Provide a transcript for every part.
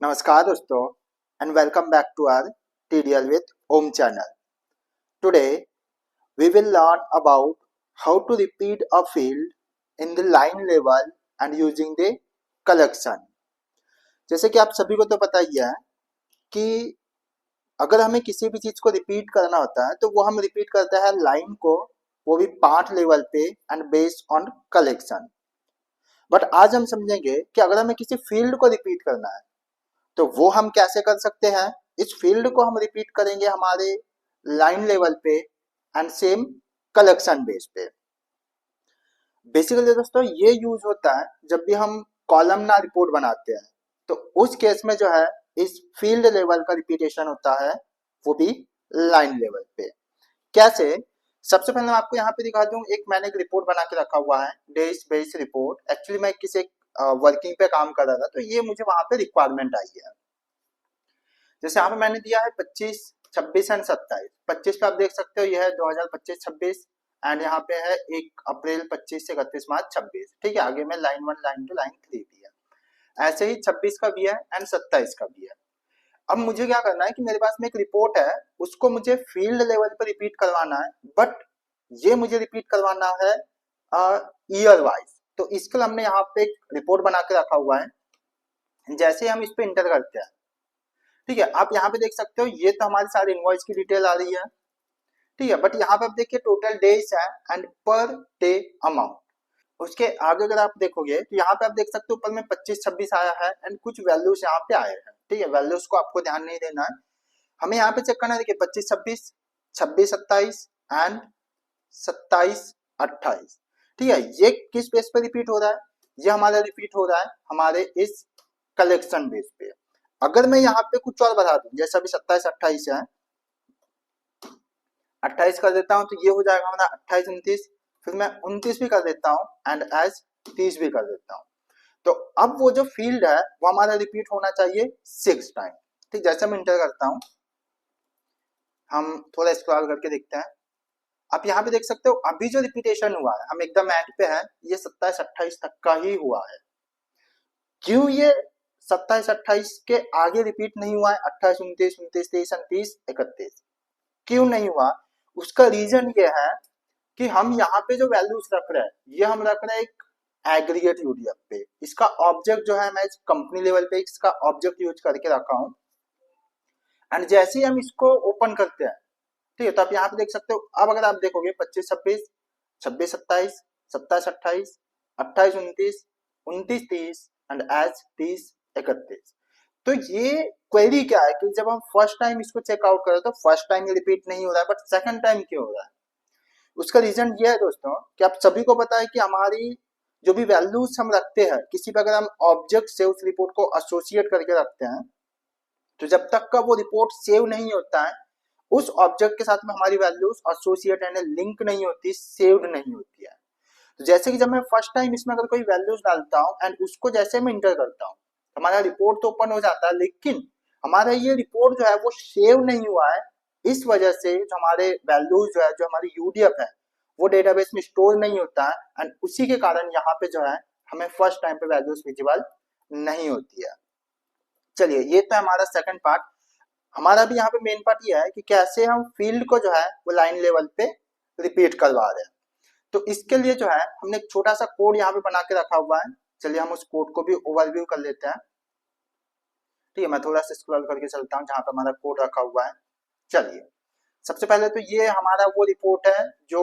नमस्कार दोस्तों and welcome back to our TDL with Om channel. Today we will learn about how to repeat a field in the line level and using the collection. जैसे कि आप सभी को तो पता ही है कि अगर हमें किसी भी चीज को रिपीट करना होता है तो वो हम रिपीट करते हैं लाइन को, वो भी पार्ट लेवल पे and based on collection. But आज हम समझेंगे कि अगर हमें किसी फील्ड को रिपीट करना है तो वो हम कैसे कर सकते हैं. इस फील्ड को हम रिपीट करेंगे हमारे लाइन लेवल पे एंड सेम कलेक्शन बेस पे. बेसिकली दोस्तों ये यूज होता है जब भी हम कॉलमनार रिपोर्ट बनाते हैं, तो उस केस में जो है इस फील्ड लेवल का रिपीटेशन होता है, वो भी लाइन लेवल पे. कैसे? सबसे पहले मैं आपको यहाँ पे दिखा दूं. मैंने एक रिपोर्ट बना के रखा हुआ है, डेज बेस्ड रिपोर्ट. एक्चुअली मैं किसी वर्किंग पे काम कर रहा था, तो ये मुझे वहां पे रिक्वायरमेंट आई है. जैसे यहाँ पे मैंने दिया है 25, 26 एंड 27. 25 पे आप देख सकते हो यह है 2025-26 एंड यहाँ पे है 1 अप्रैल 25 से 31 मार्च 26. ठीक है, आगे में लाइन 1, लाइन 2, लाइन 3 भी है. ऐसे ही 26 का भी है एंड 27 का भी है. अब मुझे क्या करना है कि मेरे पास में एक रिपोर्ट है, उसको मुझे फील्ड लेवल पर रिपीट करवाना है, बट ये मुझे रिपीट करवाना है ईयर वाइज. तो इसके लिए हमने यहाँ पे एक रिपोर्ट बना के रखा हुआ है. जैसे हम इस पे इंटर करते हैं, ठीक है, आप यहाँ पे देख सकते हो ये तो हमारी सारी इनवॉइस की डिटेल आ रही है. ठीक है, बट यहाँ पे आप देखिए टोटल डेज है एंड पर डे अमाउंट. उसके आगे अगर आप देखोगे तो यहाँ पे आप देख सकते हो ऊपर में 25-26 आया है एंड कुछ वैल्यूज यहाँ पे आए हैं. ठीक है, वैल्यूज को आपको ध्यान नहीं देना है, हमें यहाँ पे चेक करना है. देखिए 25-26, 26-27 एंड 27-28. ठीक है, ये किस बेस पे रिपीट हो रहा है? ये हमारा रिपीट हो रहा है हमारे इस कलेक्शन बेस पे. अगर मैं यहाँ पे कुछ और बढ़ा दूं, जैसे अभी 27-28 है, 28 कर देता हूं तो ये हो जाएगा हमारा 28-29. फिर मैं 29 भी कर देता हूं एंड एज 30 भी कर देता हूं. तो अब वो जो फील्ड है वो हमारा रिपीट होना चाहिए 6 टाइम. ठीक, जैसे मैं इंटर करता हूं, हम थोड़ा स्क्रॉल करके देखते हैं. आप यहाँ पे देख सकते हो अभी जो रिपीटेशन हुआ है, हम एकदम एंड पे हैं, ये 27-28 तक का ही हुआ है. क्यों ये 27-28 के आगे रिपीट नहीं हुआ है? 28-29, 29-30, 30-31 क्यों नहीं हुआ? उसका रीजन ये है कि हम यहाँ पे जो वैल्यूज रख रहे हैं, ये हम रख रहे हैं एक एग्रीगेट यूडीएफ पे. इसका ऑब्जेक्ट जो है मैं कंपनी लेवल पे इसका ऑब्जेक्ट यूज करके रखा हूँ. एंड जैसे ही हम इसको ओपन करते हैं, ठीक है, तो आप यहाँ पे देख सकते हो. अब अगर आप देखोगे 25-26, 26-27, 27-28, 28-29, 29-30 एंड एज 30-31. तो ये क्वेरी क्या है कि जब हम फर्स्ट टाइम इसको चेकआउट करें तो फर्स्ट टाइम ये रिपीट नहीं हो रहा है, बट सेकंड टाइम क्यों हो रहा है? उसका रीजन ये है दोस्तों कि आप सभी को पता है कि हमारी जो भी वैल्यूज हम रखते हैं किसी पे, अगर हम ऑब्जेक्ट से उस रिपोर्ट को एसोसिएट करके रखते हैं, तो जब तक का वो रिपोर्ट सेव नहीं होता है, उस ऑब्जेक्ट के साथ में हमारी वैल्यूज एसोसिएट यानी लिंक नहीं होती, सेव्ड नहीं होती है. तो जैसे कि जब मैं फर्स्ट टाइम इसमें अगर कोई वैल्यूज डालता हूँ एंड उसको जैसे मैं इंटर करता हूँ, हमारा रिपोर्ट तो ओपन हो जाता है, लेकिन हमारा ये रिपोर्ट जो है वो सेव नहीं हुआ है. इस वजह से जो हमारे वैल्यूज जो है, जो हमारी यूडीएफ है, वो डेटाबेस में स्टोर नहीं होता है एंड उसी के कारण यहाँ पे जो है हमें फर्स्ट टाइम पे वैल्यूज विजिबल नहीं होती है. चलिए, ये तो हमारा सेकंड पार्ट. हमारा भी यहाँ पे मेन पार्ट ये है कि कैसे हम फील्ड को जो है वो लाइन लेवल पे रिपीट करवा रहे हैं. तो इसके लिए जो है हमने एक छोटा सा कोड यहाँ पे बना के रखा हुआ है. चलिए हम उस कोड को भी ओवरव्यू कर लेते हैं. ठीक है, मैं थोड़ा सा स्क्रॉल करके चलता हूँ जहाँ पे हमारा कोड रखा हुआ है. चलिए, सबसे पहले तो ये हमारा वो रिपोर्ट है जो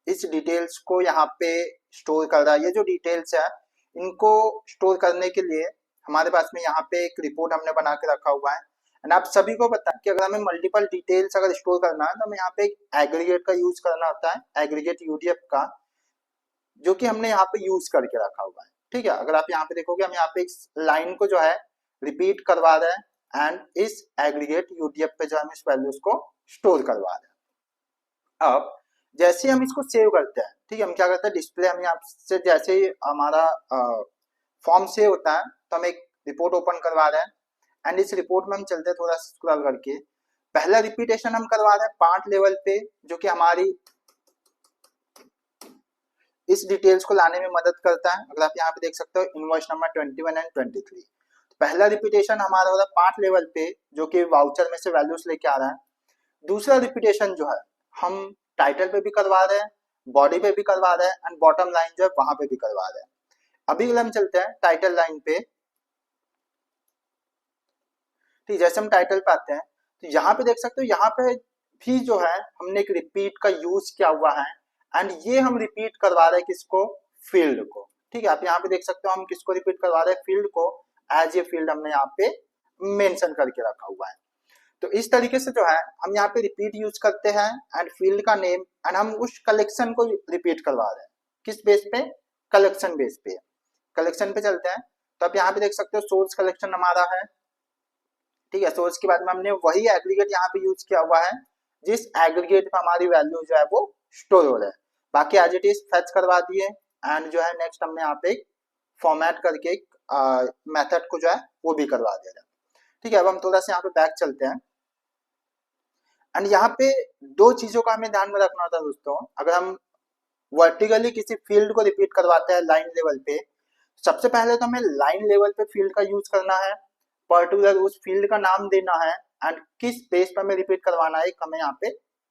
इस डिटेल्स को यहाँ पे स्टोर कर रहा है. ये जो डिटेल्स है इनको स्टोर करने के लिए हमारे पास में यहाँ पे एक रिपोर्ट हमने बना के रखा हुआ है. एंड आप सभी को पता है कि अगर हमें मल्टीपल डिटेल्स अगर स्टोर करना है तो हमें यहाँ पे एक एग्रीगेट का यूज करना होता है, एग्रीगेट यूडीएफ का, जो कि हमने यहाँ पे यूज करके रखा हुआ है. ठीक है, अगर आप यहाँ पे देखोगे हम यहाँ पे इस लाइन को जो है रिपीट करवा रहे हैं एंड इस एग्रीगेट यूडीएफ पे जो हम इस वैल्यूज को स्टोर करवा रहे हैं. अब जैसे हम इसको सेव करते हैं, ठीक है, हम क्या करते हैं, डिस्प्ले हम यहाँ से जैसे ही हमारा फॉर्म सेव होता है तो हम एक रिपोर्ट ओपन करवा रहे हैं एंड इस रिपोर्ट में हम चलते हैं थोड़ा स्क्रॉल करके. पहला रिपीटेशन हम करवा रहे हैं पार्ट लेवल पे, जो कि हमारी इस डिटेल्स को लाने में मदद करता है. अगर आप यहाँ पे देख सकते हो इनवॉइस नंबर 21 एंड 23. पहला रिपीटेशन हमारा हो रहा है पार्ट लेवल पे, जो कि वाउचर में से वैल्यूज लेके आ रहा है। दूसरा रिपीटेशन जो है हम टाइटल पे भी करवा रहे हैं, बॉडी पे भी करवा रहे हैं, एंड बॉटम लाइन जो है वहां पे भी करवा रहे हैं। अभी हम चलते हैं टाइटल लाइन पे। ठीक, जैसे हम टाइटल पे आते हैं तो यहाँ पे देख सकते हो, यहाँ पे भी जो है हमने एक रिपीट का यूज किया हुआ है, एंड ये हम रिपीट करवा रहे हैं किसको, फील्ड को। ठीक है, आप यहाँ पे देख सकते हो हम किसको रिपीट करवा रहे हैं, फील्ड को, एज ए फील्ड हमने यहाँ पे मेंशन करके रखा हुआ है। तो इस तरीके से जो है हम यहाँ पे रिपीट यूज करते हैं एंड फील्ड का नेम, एंड हम उस कलेक्शन को रिपीट करवा रहे हैं किस बेस पे, कलेक्शन बेस पे। कलेक्शन पे चलते हैं तो आप यहाँ पे देख सकते हो सोर्स कलेक्शन हमारा है। ठीक है, सोर्स के बाद में हमने वही एग्रीगेट यहाँ पे यूज किया हुआ है जिस एग्रीगेट पे हमारी वैल्यू जो है वो स्टोर हो रहा है। बाकी एज इट इज फेच करवा दिए, एंड जो है नेक्स्ट हमने यहाँ पे फॉर्मेट करके एक मेथड को जो है वो भी करवा दे रहे हैं। ठीक है, अब हम थोड़ा सा यहाँ पे बैक चलते हैं, एंड यहाँ पे दो चीजों का हमें ध्यान में रखना होता है दोस्तों। अगर हम वर्टिकली किसी फील्ड को रिपीट करवाते हैं लाइन लेवल पे, सबसे पहले तो हमें लाइन लेवल पे फील्ड का यूज करना है, पर्टिकुलर उस फील्ड का नाम देना है, एंड किस बेस पर हमें रिपीट करवाना है हमें यहाँ पे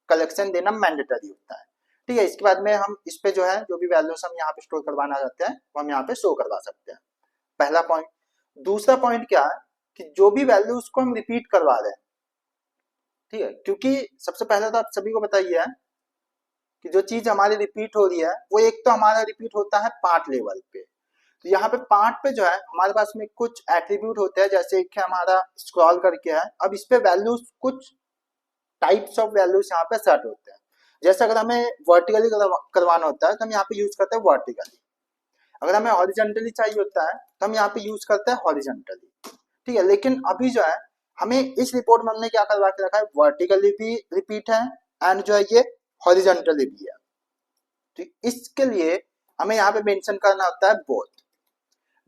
कलेक्शन देना मैंडेटरी होता है। ठीक है, इसके बाद में हम इस पे जो है जो भी वैल्यूज हम यहाँ पे स्टोर करवाना चाहते हैं वो हम यहाँ पे शो करवा सकते हैं, पहला पॉइंट। दूसरा पॉइंट क्या है कि जो भी वैल्यूज को हम रिपीट करवा रहे हैं, ठीक है, क्योंकि सबसे पहले तो आप सभी को बताइए कि जो चीज हमारी रिपीट हो रही है वो एक तो हमारा रिपीट होता है पार्ट लेवल पे। तो यहाँ पे पार्ट पे जो है हमारे पास में कुछ एट्रीब्यूट होते हैं, जैसे कि हमारा स्क्रॉल करके है, अब इस पे वैल्यूज कुछ टाइप्स ऑफ वैल्यूज यहाँ पे सेट होते हैं। जैसे अगर हमें वर्टिकली करवाना होता है तो हम यहाँ पे यूज करते हैं वर्टिकली, अगर हमें हॉरिजॉन्टली चाहिए होता है तो हम यहाँ पे यूज करते हैं हॉरिजॉन्टली। ठीक है, लेकिन अभी जो है हमें इस रिपोर्ट में हमने क्या करवा के रखा है, वर्टिकली भी रिपीट है एंड जो है ये हॉरिजॉन्टली भी है। तो इसके लिए हमें यहाँ पे मेंशन करना होता है बोथ।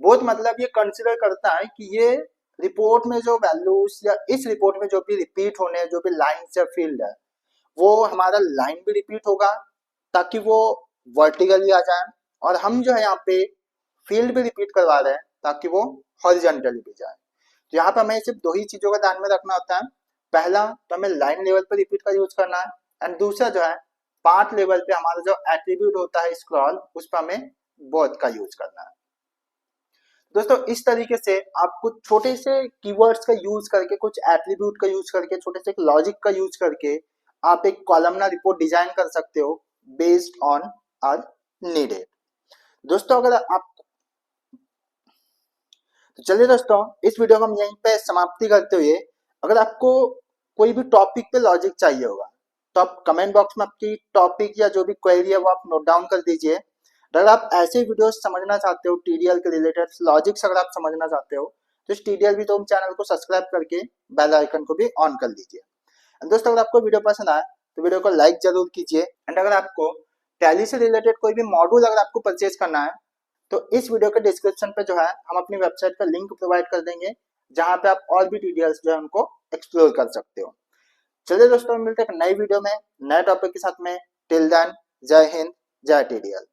बोथ मतलब ये कंसिडर करता है कि ये रिपोर्ट में जो वैल्यूज या इस रिपोर्ट में जो भी रिपीट होने जो भी लाइन या फील्ड है वो हमारा लाइन भी रिपीट होगा ताकि वो वर्टिकली आ जाए, और हम जो है यहाँ पे फील्ड भी रिपीट करवा रहे हैं ताकि वो हॉरिजॉन्टली भी जाए। तो यहाँ पे हमें सिर्फ दो ही चीजों का ध्यान में रखना होता है, पहला तो हमें लाइन लेवल पे रिपीट का यूज करना है, एंड दूसरा जो है पार्ट लेवल पे हमारा जो एट्रीब्यूट होता है स्क्रॉल उस पर हमें बोथ का यूज करना है। दोस्तों इस तरीके से आप कुछ छोटे से कीवर्ड्स का यूज करके, कुछ एट्रीब्यूट का यूज करके, छोटे से लॉजिक का यूज करके आप एक कॉलमनार रिपोर्ट डिजाइन कर सकते हो बेस्ड ऑन आर नीडेड। दोस्तों अगर आप, तो चलिए दोस्तों इस वीडियो को हम यहीं पे समाप्ति करते हुए, अगर आपको कोई भी टॉपिक पे लॉजिक चाहिए होगा तो आप कमेंट बॉक्स में आपकी टॉपिक या जो भी क्वेरी है वो आप नोट डाउन कर दीजिए। अगर आप ऐसे वीडियोस समझना चाहते हो टीडीएल के रिलेटेड लॉजिक्स अगर आप समझना चाहते हो तो इस टीडीएल भी तो चैनल को सब्सक्राइब करके बेल आइकन को भी ऑन कर लीजिए। दोस्तों अगर आपको वीडियो पसंद आए तो वीडियो को लाइक जरूर कीजिए, एंड अगर आपको टैली से रिलेटेड कोई भी मॉड्यूल अगर आपको परचेज करना है तो इस वीडियो के डिस्क्रिप्शन पे जो है हम अपनी वेबसाइट का लिंक प्रोवाइड कर देंगे जहां पे आप और भी टीडीएल्स जो है उनको एक्सप्लोर कर सकते हो। चलिए दोस्तों मिलते हैं एक नई वीडियो में नए टॉपिक के साथ में। टिल देन जय हिंद, जय टीडीएल।